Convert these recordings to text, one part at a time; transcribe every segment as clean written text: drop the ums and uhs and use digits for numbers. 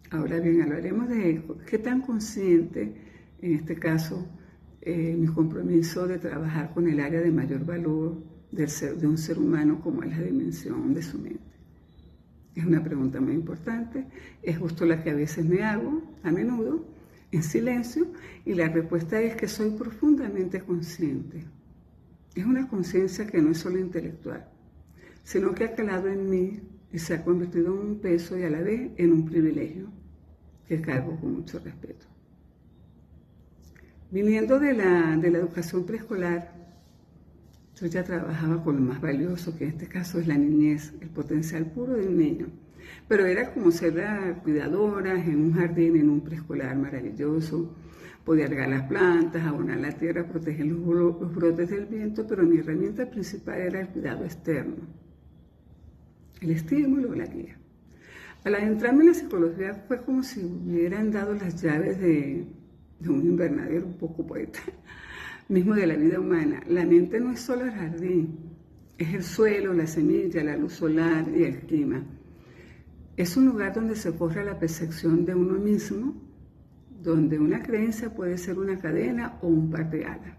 Ahora bien, hablaremos de qué tan consciente, en este caso, mi compromiso de trabajar con el área de mayor valor de un ser humano como es la dimensión de su mente. Es una pregunta muy importante, es justo la que a veces me hago, a menudo, en silencio, y la respuesta es que soy profundamente consciente. Es una conciencia que no es solo intelectual, sino que ha calado en mí y se ha convertido en un peso y a la vez en un privilegio que cargo con mucho respeto. Viniendo de la educación preescolar, yo ya trabajaba con lo más valioso, que en este caso es la niñez, el potencial puro de un niño. Pero era como ser la cuidadora en un jardín, en un preescolar maravilloso. Podía regar las plantas, abonar la tierra, proteger los brotes del viento, pero mi herramienta principal era el cuidado externo, el estímulo, la guía. Al adentrarme en la psicología fue como si me hubieran dado las llaves de un invernadero un poco poeta, mismo de la vida humana. La mente no es solo el jardín, es el suelo, la semilla, la luz solar y el clima. Es un lugar donde se forja la percepción de uno mismo, donde una creencia puede ser una cadena o un parteaguas,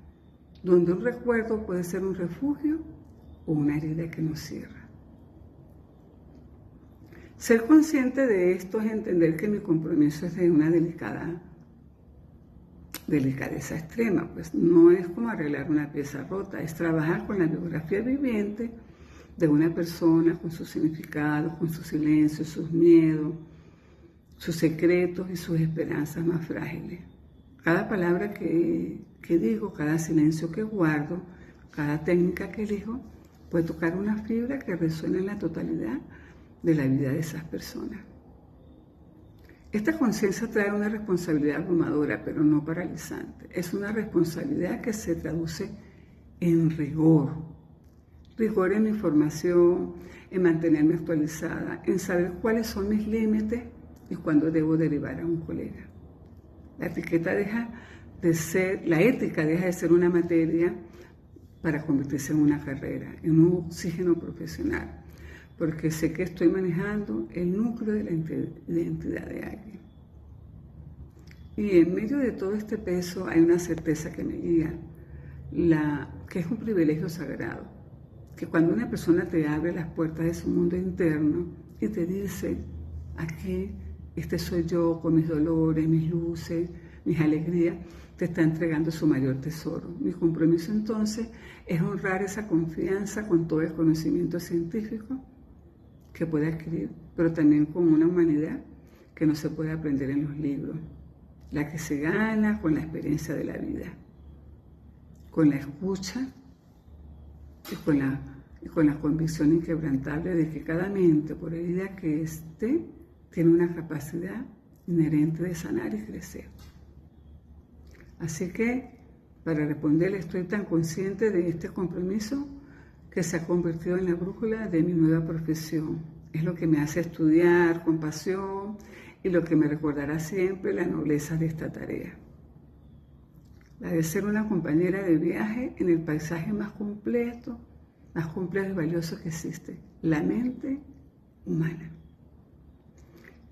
donde un recuerdo puede ser un refugio o una herida que nos cierra. Ser consciente de esto es entender que mi compromiso es de una delicadeza extrema, pues no es como arreglar una pieza rota, es trabajar con la biografía viviente de una persona, con sus significados, con sus silencios, sus miedos, sus secretos y sus esperanzas más frágiles. Cada palabra que digo, cada silencio que guardo, cada técnica que elijo, puede tocar una fibra que resuena en la totalidad de la vida de esas personas. Esta conciencia trae una responsabilidad abrumadora, pero no paralizante. Es una responsabilidad que se traduce en rigor. Rigor en mi formación, en mantenerme actualizada, en saber cuáles son mis límites y cuándo debo derivar a un colega. La ética deja de ser una materia para convertirse en una carrera, en un oxígeno profesional, porque sé que estoy manejando el núcleo de la identidad de alguien. Y en medio de todo este peso hay una certeza que me guía, que es un privilegio sagrado, que cuando una persona te abre las puertas de su mundo interno y te dice, aquí, este soy yo con mis dolores, mis luces, mis alegrías, te está entregando su mayor tesoro. Mi compromiso entonces es honrar esa confianza con todo el conocimiento científico que puede adquirir, pero también con una humanidad que no se puede aprender en los libros, la que se gana con la experiencia de la vida, con la escucha y con la convicción inquebrantable de que cada mente, por herida que esté, tiene una capacidad inherente de sanar y crecer. Así que, para responderle, estoy tan consciente de este compromiso que se ha convertido en la brújula de mi nueva profesión. Es lo que me hace estudiar con pasión y lo que me recordará siempre la nobleza de esta tarea. La de ser una compañera de viaje en el paisaje más completo y valioso que existe, la mente humana.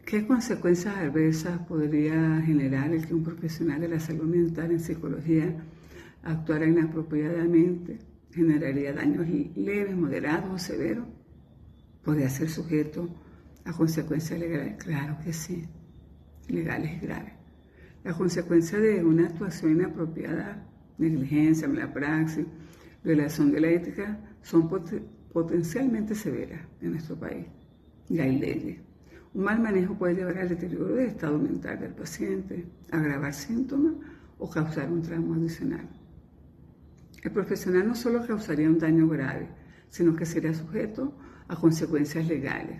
¿Qué consecuencias adversas podría generar el que un profesional de la salud mental en psicología actuara inapropiadamente? ¿Generaría daños leves, moderados o severos? ¿Podría ser sujeto a consecuencias legales? Claro que sí, legales y graves. La consecuencia de una actuación inapropiada, negligencia, mala praxis, violación de la ética, son potencialmente severas en nuestro país. Y hay leyes. Un mal manejo puede llevar al deterioro del estado mental del paciente, agravar síntomas o causar un trauma adicional. El profesional no solo causaría un daño grave, sino que sería sujeto a consecuencias legales,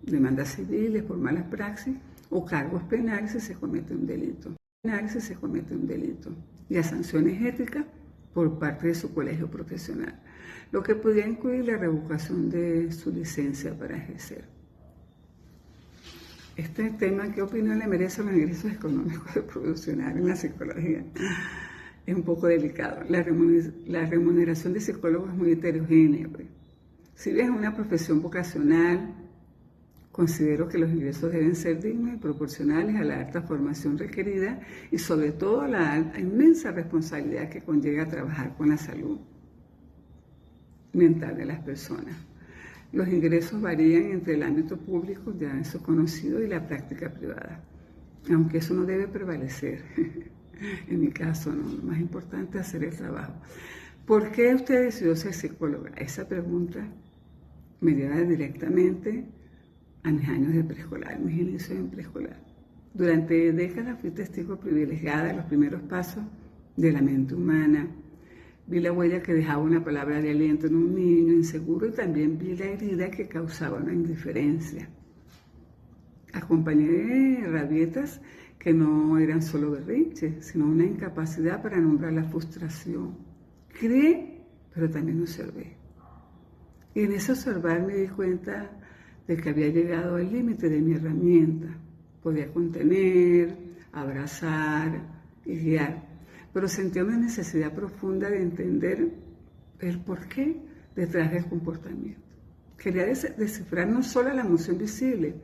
demandas civiles por malas praxis o cargos penales si se comete un delito. Y a sanciones éticas por parte de su colegio profesional, lo que podría incluir la revocación de su licencia para ejercer. Este tema, ¿qué opinión le merecen los ingresos económicos de profesional en la psicología? Es un poco delicado. La remuneración de psicólogos es muy heterogénea. Pues. Si bien es una profesión vocacional, Considero que los ingresos deben ser dignos y proporcionales a la alta formación requerida y sobre todo a la inmensa responsabilidad que conlleva trabajar con la salud mental de las personas. Los ingresos varían entre el ámbito público, ya eso es conocido, y la práctica privada, aunque eso no debe prevalecer. En mi caso, no, lo más importante es hacer el trabajo. ¿Por qué usted decidió ser psicóloga? Esa pregunta me lleva directamente a mis años de preescolar, mis inicios en preescolar. Durante décadas fui testigo privilegiada de los primeros pasos de la mente humana. Vi la huella que dejaba una palabra de aliento en un niño inseguro y también vi la herida que causaba una indiferencia. Acompañé rabietas que no eran solo berrinches, sino una incapacidad para nombrar la frustración. Crié, pero también observé. Y en ese observar me di cuenta de que había llegado al límite de mi herramienta. Podía contener, abrazar y guiar, pero sentía una necesidad profunda de entender el porqué detrás del comportamiento. Quería descifrar no solo la emoción visible,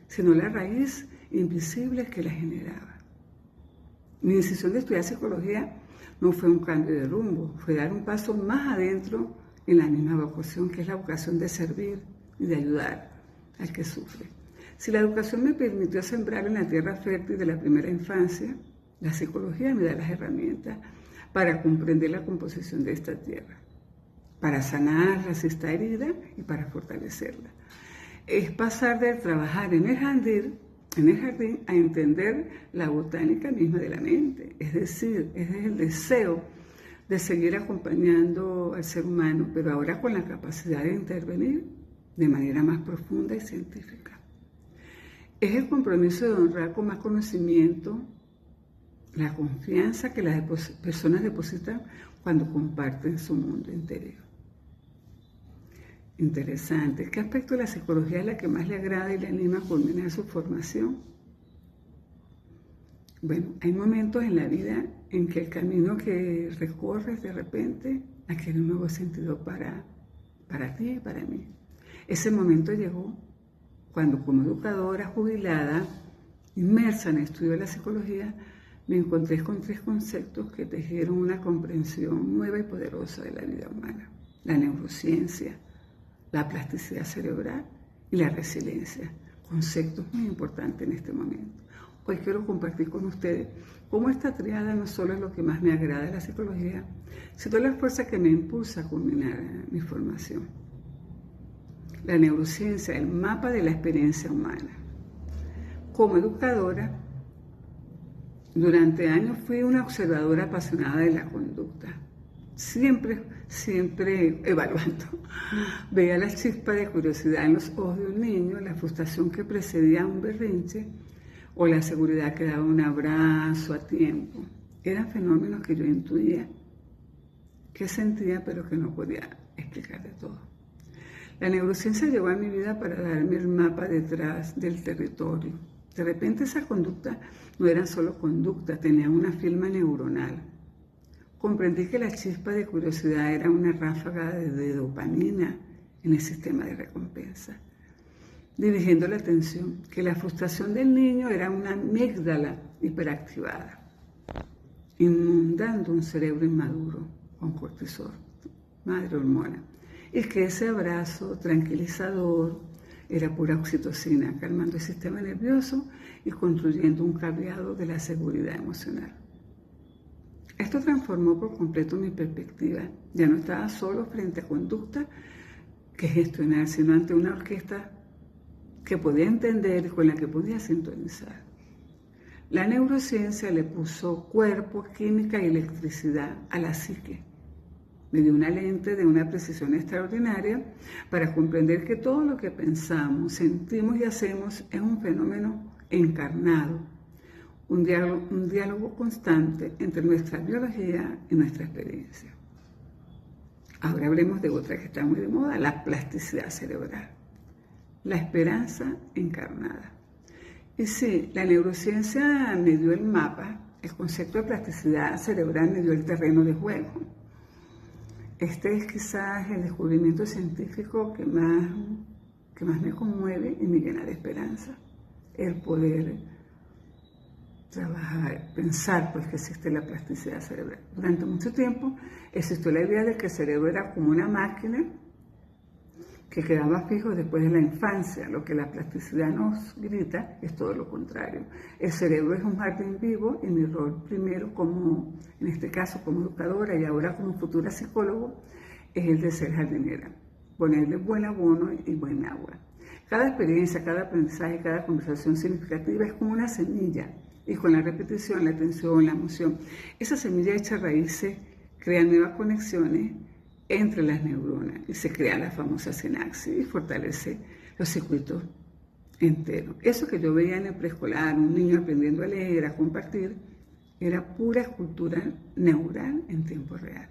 sino la raíz invisible que la generaba. Mi decisión de estudiar psicología no fue un cambio de rumbo, fue dar un paso más adentro en la misma vocación, que es la vocación de servir y de ayudar al que sufre. Si la educación me permitió sembrar en la tierra fértil de la primera infancia, la psicología me da las herramientas para comprender la composición de esta tierra, para sanarla si está herida y para fortalecerla. Es pasar de trabajar en el jardín a entender la botánica misma de la mente, es decir, es el deseo de seguir acompañando al ser humano, pero ahora con la capacidad de intervenir de manera más profunda y científica. Es el compromiso de honrar con más conocimiento la confianza que las personas depositan cuando comparten su mundo interior. Interesante. ¿Qué aspecto de la psicología es la que más le agrada y le anima a culminar su formación? Bueno, hay momentos en la vida en que el camino que recorres de repente adquiere un nuevo sentido para ti y para mí. Ese momento llegó cuando, como educadora jubilada, inmersa en el estudio de la psicología, me encontré con 3 conceptos que tejieron una comprensión nueva y poderosa de la vida humana: la neurociencia, la plasticidad cerebral y la resiliencia, conceptos muy importantes en este momento. Hoy quiero compartir con ustedes cómo esta triada no solo es lo que más me agrada de la psicología, sino la fuerza que me impulsa a culminar mi formación. La neurociencia, el mapa de la experiencia humana. Como educadora, durante años fui una observadora apasionada de la conducta. Siempre evaluando. Veía la chispa de curiosidad en los ojos de un niño, la frustración que precedía a un berrinche o la seguridad que daba un abrazo a tiempo. Eran fenómenos que yo intuía, que sentía, pero que no podía explicar de todo. La neurociencia llegó a mi vida para darme el mapa detrás del territorio. De repente esa conducta no era solo conducta, tenía una firma neuronal. Comprendí que la chispa de curiosidad era una ráfaga de dopamina en el sistema de recompensa, dirigiendo la atención, que la frustración del niño era una amígdala hiperactivada, inundando un cerebro inmaduro con cortisol, madre hormona, y que ese abrazo tranquilizador era pura oxitocina, calmando el sistema nervioso y construyendo un cableado de la seguridad emocional. Esto transformó por completo mi perspectiva. Ya no estaba solo frente a conducta que gestionar, sino ante una orquesta que podía entender y con la que podía sintonizar. La neurociencia le puso cuerpo, química y electricidad a la psique. Me dio una lente de una precisión extraordinaria para comprender que todo lo que pensamos, sentimos y hacemos es un fenómeno encarnado, un diálogo constante entre nuestra biología y nuestra experiencia. Ahora hablemos de otra que está muy de moda, la plasticidad cerebral, la esperanza encarnada. Y sí, la neurociencia me dio el mapa, el concepto de plasticidad cerebral me dio el terreno de juego. Este es quizás el descubrimiento científico que más que más me conmueve y me llena de esperanza. El poder trabajar, pensar pues que existe la plasticidad cerebral. Durante mucho tiempo existió la idea de que el cerebro era como una máquina que quedaba fijo después de la infancia. Lo que la plasticidad nos grita es todo lo contrario. El cerebro es un jardín vivo y mi rol primero como, en este caso como educadora y ahora como futura psicólogo, es el de ser jardinera. Ponerle buen abono y buen agua. Cada experiencia, cada aprendizaje, cada conversación significativa es como una semilla. Y con la repetición, la atención, la emoción, esa semilla echa raíces, crea nuevas conexiones entre las neuronas y se crea la famosa sinapsis y fortalece los circuitos enteros. Eso que yo veía en el preescolar, un niño aprendiendo a leer, a compartir, era pura escultura neural en tiempo real.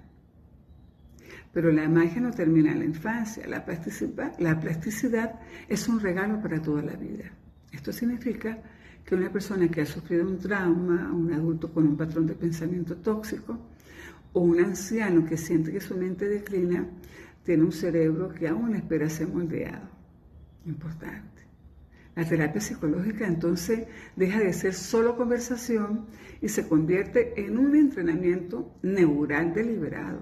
Pero la magia no termina en la infancia. La plasticidad es un regalo para toda la vida. Esto significa que una persona que ha sufrido un trauma, un adulto con un patrón de pensamiento tóxico, o un anciano que siente que su mente declina, tiene un cerebro que aún espera ser moldeado. Importante. La terapia psicológica entonces deja de ser solo conversación y se convierte en un entrenamiento neural deliberado.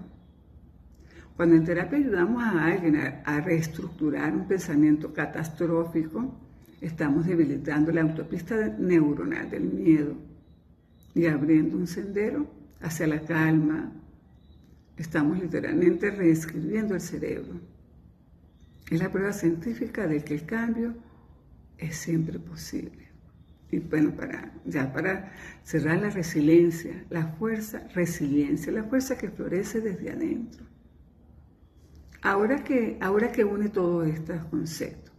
Cuando en terapia ayudamos a alguien a reestructurar un pensamiento catastrófico, estamos debilitando la autopista neuronal del miedo y abriendo un sendero hacia la calma. Estamos literalmente reescribiendo el cerebro. Es la prueba científica de que el cambio es siempre posible. Y bueno, para cerrar, la resiliencia, la fuerza que florece desde adentro. Ahora que une todos estos conceptos,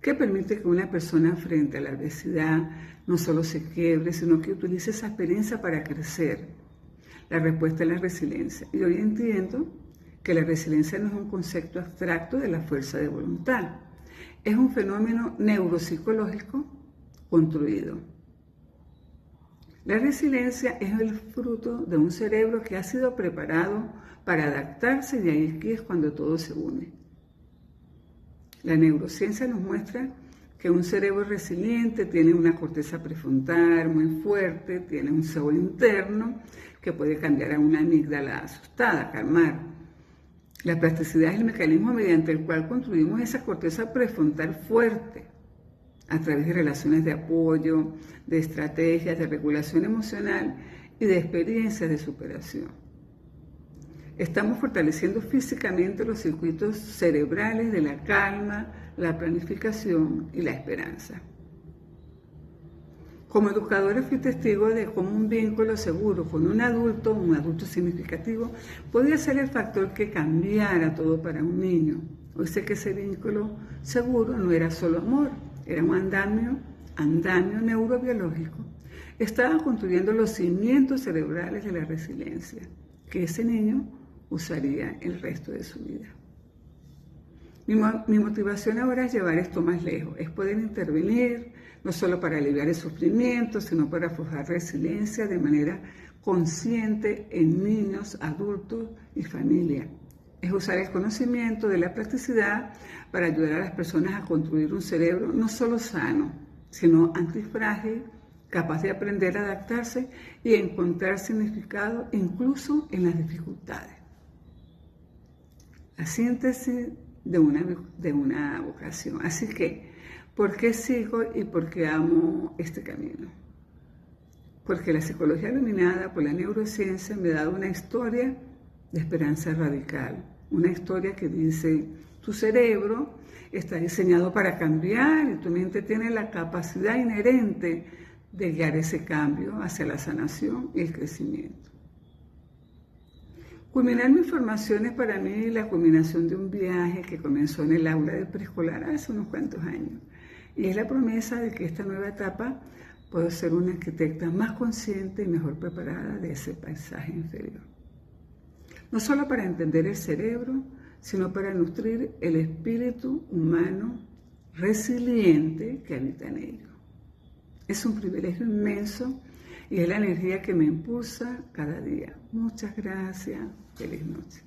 ¿qué permite que una persona frente a la adversidad no solo se quiebre, sino que utilice esa experiencia para crecer? La respuesta es la resiliencia. Y hoy entiendo que la resiliencia no es un concepto abstracto de la fuerza de voluntad. Es un fenómeno neuropsicológico construido. La resiliencia es el fruto de un cerebro que ha sido preparado para adaptarse y aquí es cuando todo se une. La neurociencia nos muestra que un cerebro resiliente tiene una corteza prefrontal muy fuerte, tiene un cebo interno que puede cambiar a una amígdala asustada, calmar. La plasticidad es el mecanismo mediante el cual construimos esa corteza prefrontal fuerte a través de relaciones de apoyo, de estrategias de regulación emocional y de experiencias de superación. Estamos fortaleciendo físicamente los circuitos cerebrales de la calma, la planificación y la esperanza. Como educadora fui testigo de cómo un vínculo seguro con un adulto significativo, podía ser el factor que cambiara todo para un niño. Hoy sé que ese vínculo seguro no era solo amor, era un andamio neurobiológico. Estaba construyendo los cimientos cerebrales de la resiliencia, que ese niño usaría el resto de su vida. Mi motivación ahora es llevar esto más lejos, es poder intervenir, no solo para aliviar el sufrimiento, sino para forjar resiliencia de manera consciente en niños, adultos y familia. Es usar el conocimiento de la plasticidad para ayudar a las personas a construir un cerebro no solo sano, sino antifrágil, capaz de aprender a adaptarse y encontrar significado incluso en las dificultades. La síntesis de una vocación. Así que, ¿por qué sigo y por qué amo este camino? Porque la psicología iluminada por la neurociencia me ha dado una historia de esperanza radical. Una historia que dice, tu cerebro está diseñado para cambiar y tu mente tiene la capacidad inherente de guiar ese cambio hacia la sanación y el crecimiento. Culminar mi formación es para mí la culminación de un viaje que comenzó en el aula de preescolar hace unos cuantos años. Y es la promesa de que esta nueva etapa puedo ser una arquitecta más consciente y mejor preparada de ese paisaje inferior. No solo para entender el cerebro, sino para nutrir el espíritu humano resiliente que habita en ello. Es un privilegio inmenso y es la energía que me impulsa cada día. Muchas gracias. Feliz noche.